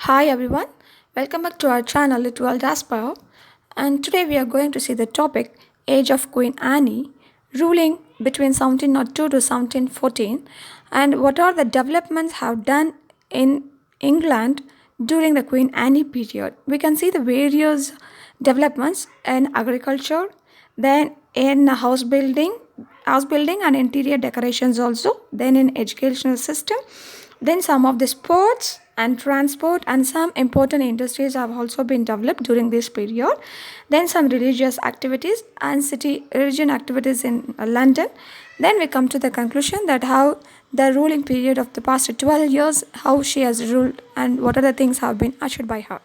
Hi everyone, welcome back to our channel It World Aspire. And today we are going to see the topic Age of Queen Anne, ruling between 1702 to 1714, and what are the developments have done in England during the Queen Anne period. We can see the various developments in agriculture, then in house building and interior decorations also, then in educational system, then some of the sports and transport and some important industries have also been developed during this period. Then some religious activities and city religion activities in London. Then we come to the conclusion that how the ruling period of the past 12 years, how she has ruled and what are the things have been ushered by her.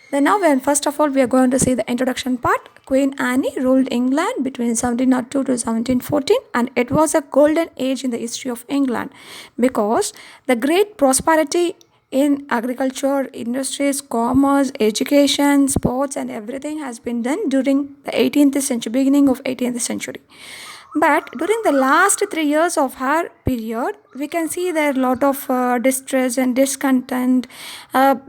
Then now, when first of all, we are going to see the introduction part. Queen Anne ruled England between 1702 to 1714, and it was a golden age in the history of England because the great prosperity in agriculture, industries, commerce, education, sports, and everything has been done during the 18th century, beginning of 18th century. But during the last 3 years of her period, we can see there are a lot of distress and discontent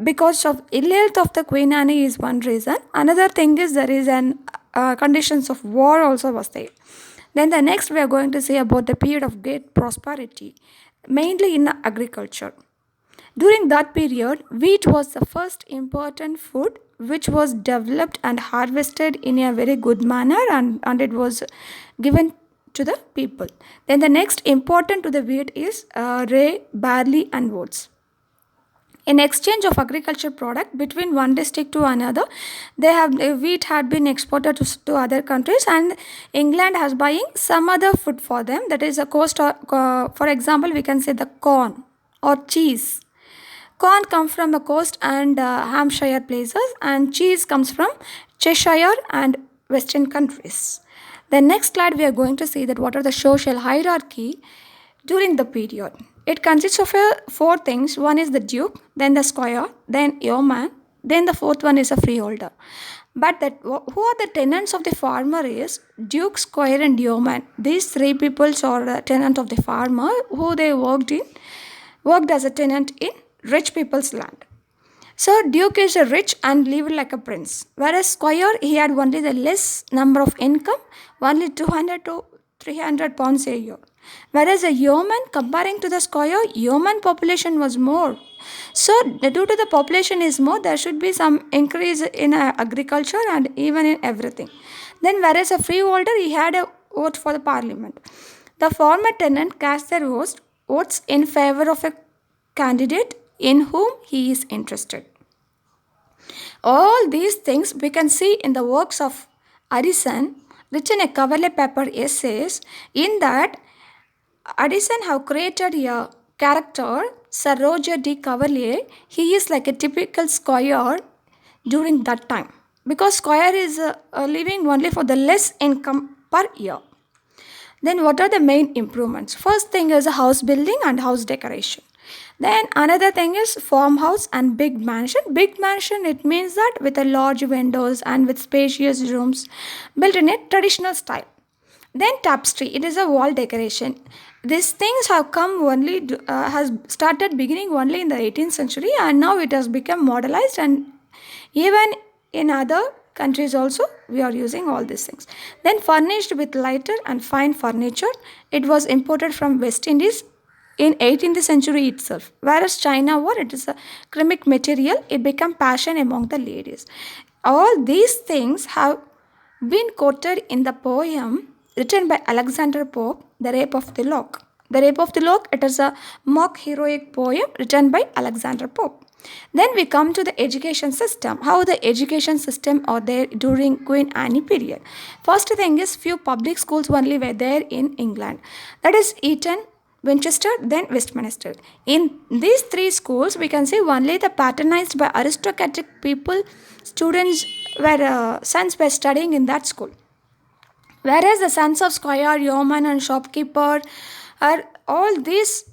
because of ill health of the Queen Anne is one reason. Another thing is there is an conditions of war also was there. Then the next we are going to say about the period of great prosperity, mainly in agriculture. During that period, wheat was the first important food which was developed and harvested in a very good manner and it was given to the people. Then the next important to the wheat is rye, barley and oats. In exchange of agriculture product between one district to another, wheat had been exported to other countries and England has buying some other food for them, that is a coast for example we can say the corn or cheese. Corn comes from the coast and Hampshire places, and cheese comes from Cheshire and Western countries. The next slide we are going to see that what are the social hierarchy during the period. It consists of four things. One is the duke, then the squire, then yeoman, then the fourth one is a freeholder. But who are the tenants of the farmer is duke, squire and yeoman. These three peoples are the tenant of the farmer who they worked as a tenant in rich people's land. So duke is a rich and lived like a prince, whereas squire he had only the less number of income, only 200 to 300 pounds a year. Whereas a yeoman, comparing to the squire, yeoman population was more. So due to the population is more, there should be some increase in agriculture and even in everything. Then whereas a freeholder, he had a vote for the parliament. The former tenant cast their votes in favor of a candidate in whom he is interested. All these things we can see in the works of Addison, written a Cavalier paper essays. In that, Addison have created a character, Sir Roger de Cavalier. He is like a typical squire during that time because squire is living only for the less income per year. Then what are the main improvements? First thing is a house building and house decoration. Then another thing is farmhouse and big mansion. Big mansion, it means that with a large windows and with spacious rooms built in a traditional style. Then tapestry, it is a wall decoration. These things have come only, has started beginning only in the 18th century and now it has become modernized and even in other countries also we are using all these things. Then furnished with lighter and fine furniture. It was imported from West Indies in 18th century itself, whereas China wore it is a ceramic material, it became fashion among the ladies. All these things have been quoted in the poem written by Alexander Pope, The Rape of the Lock. The Rape of the Lock, it is a mock heroic poem written by Alexander Pope. Then we come to the education system, how the education system are there during Queen Anne period. First thing is few public schools only were there in England, that is Eton, Winchester, then Westminster. In these three schools, we can see only the patronized by aristocratic people, students sons were studying in that school. Whereas the sons of squire, yeoman and shopkeeper are all these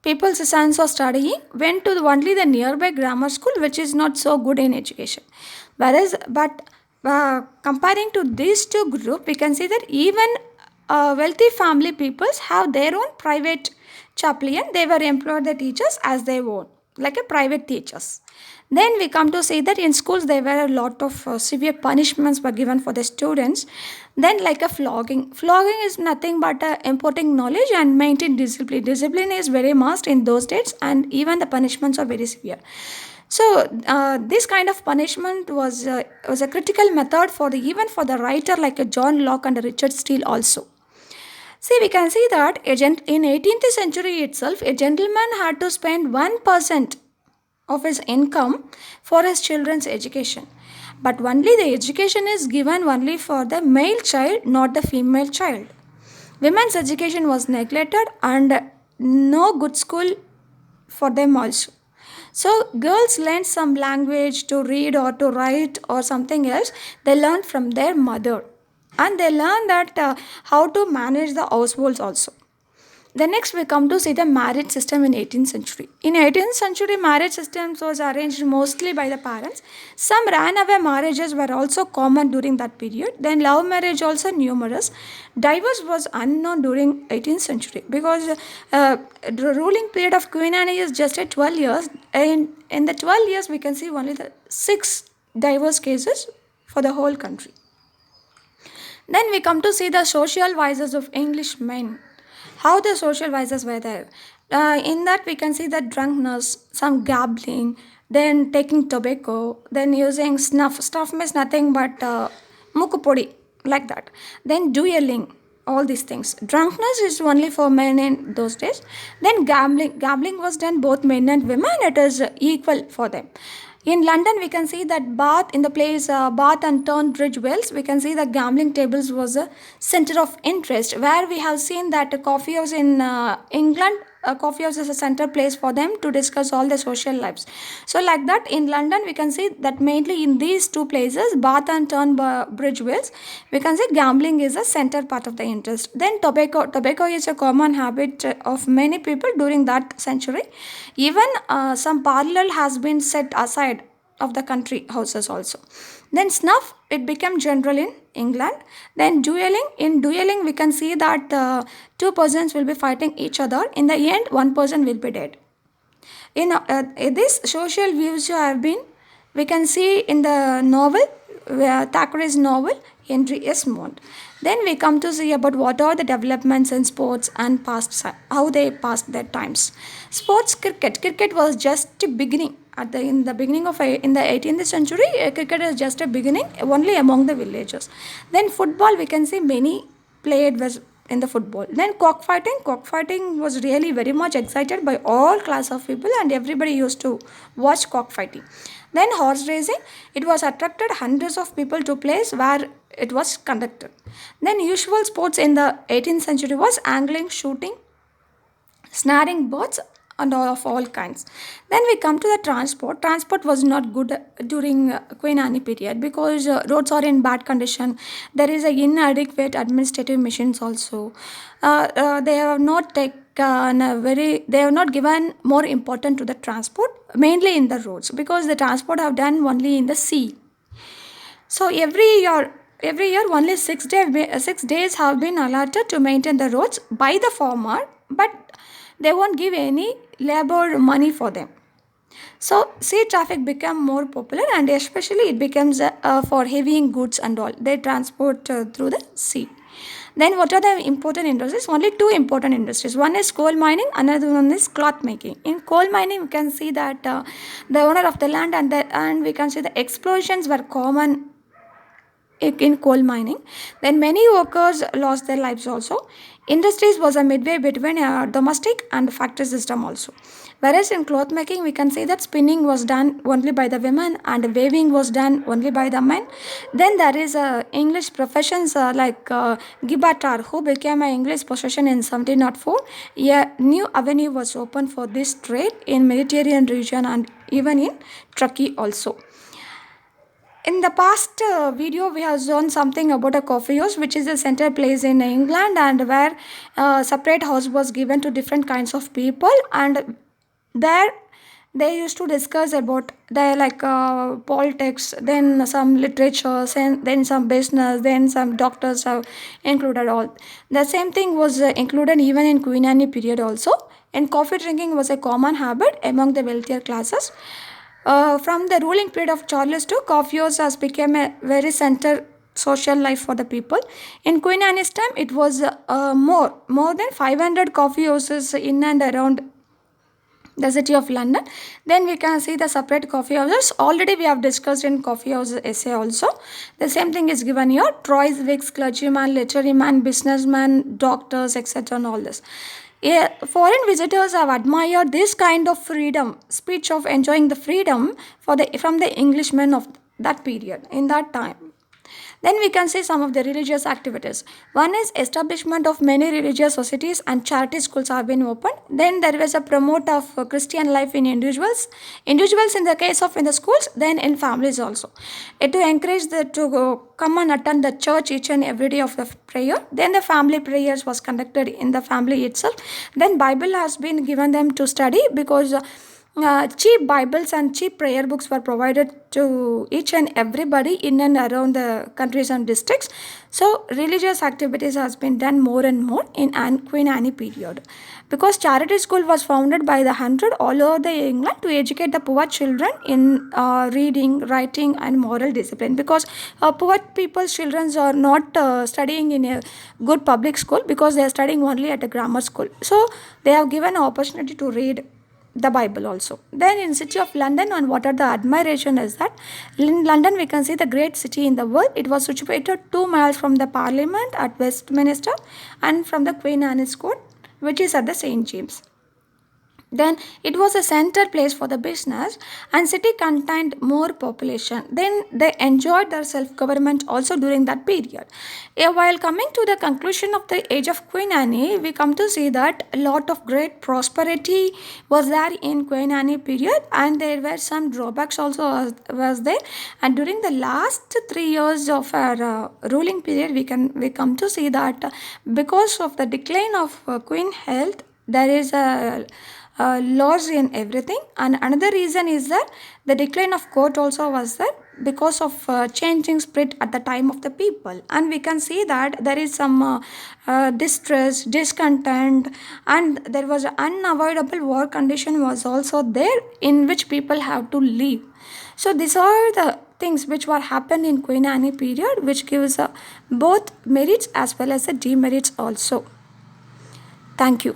people's sons are studying went to only the nearby grammar school which is not so good in education. Whereas comparing to these two groups, we can see that even wealthy family peoples have their own private chaplain. They were employed the teachers as they own. like a private teachers. Then we come to see that in schools there were a lot of severe punishments were given for the students. Then like a flogging. Flogging is nothing but importing knowledge and maintain discipline. Discipline is very must in those days, and even the punishments are very severe. So this kind of punishment was a critical method for the even for the writer like a John Locke and Richard Steele also. See, we can see that in 18th century itself, a gentleman had to spend 1% of his income for his children's education. But only the education is given only for the male child, not the female child. Women's education was neglected and no good school for them also. So girls learned some language to read or to write or something else. They learned from their mother, and they learned that how to manage the households also. The next we come to see the marriage system in 18th century. In 18th century, marriage systems was arranged mostly by the parents. Some ran away marriages were also common during that period. Then love marriage also numerous. Divorce was unknown during 18th century because the ruling period of Queen Anne is just at 12 years. And in the 12 years, we can see only the 6 divorce cases for the whole country. Then we come to see the social vices of Englishmen. How the social vices were there. In that we can see the drunkenness, some gambling, then taking tobacco, then using snuff. Snuff means nothing but mukupodi, like that. Then dueling, all these things. Drunkenness is only for men in those days. Then gambling. Gambling was done both men and women. It is equal for them. In London, we can see that Bath, in the place Bath and Tunbridge Wells, we can see the gambling tables was a center of interest. Where we have seen that a coffee house in England, a coffee house is a center place for them to discuss all the social lives. So, like that, in London, we can see that mainly in these two places, Bath and Tunbridge Wells, we can see gambling is a center part of the interest. Then tobacco. Tobacco is a common habit of many people during that century. Even some parallel has been set aside of the country houses also. Then snuff, it became general in England. Then dueling. In dueling, we can see that two persons will be fighting each other. In the end, one person will be dead. In this social views have been, we can see in the novel, Thackeray's novel, Henry S. Mont. Then we come to see about what are the developments in sports and how they passed their times. Sports cricket. Cricket was just a beginning. In the beginning of in the 18th century, cricket is just a beginning only among the villagers. Then football, we can see many played was in the football. Then cockfighting. Cockfighting was really very much excited by all class of people, and everybody used to watch cockfighting. Then horse racing, it was attracted hundreds of people to place where it was conducted. Then usual sports in the 18th century was angling, shooting, snaring birds, and all kinds. Then we come to the transport. Transport was not good during Queen Anne period because roads are in bad condition. There is a inadequate administrative machines also. They have not taken they have not given more important to the transport, mainly in the roads, because the transport have done only in the sea. So every year only 6 days have been allotted to maintain the roads by the farmer, but they won't give any labor money for them. So sea traffic became more popular, and especially it becomes for heavy goods and all. They transport through the sea. Then what are the important industries? Only two important industries. One is coal mining, another one is cloth making. In coal mining, we can see that the owner of the land and we can see the explosions were common in coal mining. Then many workers lost their lives also. Industries was a midway between a domestic and factory system also. Whereas in cloth making, we can say that spinning was done only by the women and weaving was done only by the men. Then there is English professions like Gibraltar, who became an English possession in 1704. A new avenue was opened for this trade in Mediterranean region and even in Turkey also. In the past video, we have shown something about a coffee house, which is a center place in England, and where separate house was given to different kinds of people, and there they used to discuss about the politics, then some literature, and then some business, then some doctors have included all. The same thing was included even in Queen Anne period also. and coffee drinking was a common habit among the wealthier classes. From the ruling period of Charles II, coffee house has become a very center social life for the people. In Queen Anne's time, it was more than 500 coffee houses in and around the city of London. Then we can see the separate coffee houses. Already we have discussed in coffee house essay also. The same thing is given here. Troyes, wigs, clergyman, literary businessman, doctors, etc. and all this. Yeah, foreign visitors have admired this kind of freedom, speech of enjoying the freedom from the Englishmen of that period in that time. Then we can see some of the religious activities. One is establishment of many religious societies and charity schools have been opened. Then there was a promote of Christian life in individuals in the case of in the schools, then in families also. To encourage the to go, come and attend the church each and every day of the prayer. Then the family prayers was conducted in the family itself. Then Bible has been given them to study because cheap Bibles and cheap prayer books were provided to each and everybody in and around the countries and districts. So religious activities has been done more and more in Queen Anne period. Because charity school was founded by the hundred all over the England to educate the poor children in reading, writing and moral discipline. Because poor people's children are not studying in a good public school because they are studying only at a grammar school. So they have given an opportunity to read the Bible also. Then in city of London, and what are the admiration is that in London we can see the great city in the world. It was situated 2 miles from the Parliament at Westminster and from the Queen Anne's Court, which is at the St. James. Then it was a center place for the business and city contained more population. Then they enjoyed their self-government also during that period. While coming to the conclusion of the age of Queen Anne, we come to see that a lot of great prosperity was there in Queen Anne period, and there were some drawbacks also was there. And during the last 3 years of her ruling period, we come to see that because of the decline of Queen health, there is a loss in everything. And another reason is that the decline of court also was there because of changing spirit at the time of the people. And we can see that there is some distress, discontent, and there was an unavoidable war condition was also there in which people have to leave. So these are the things which were happened in Queen Anne period, which gives both merits as well as the demerits also. Thank you.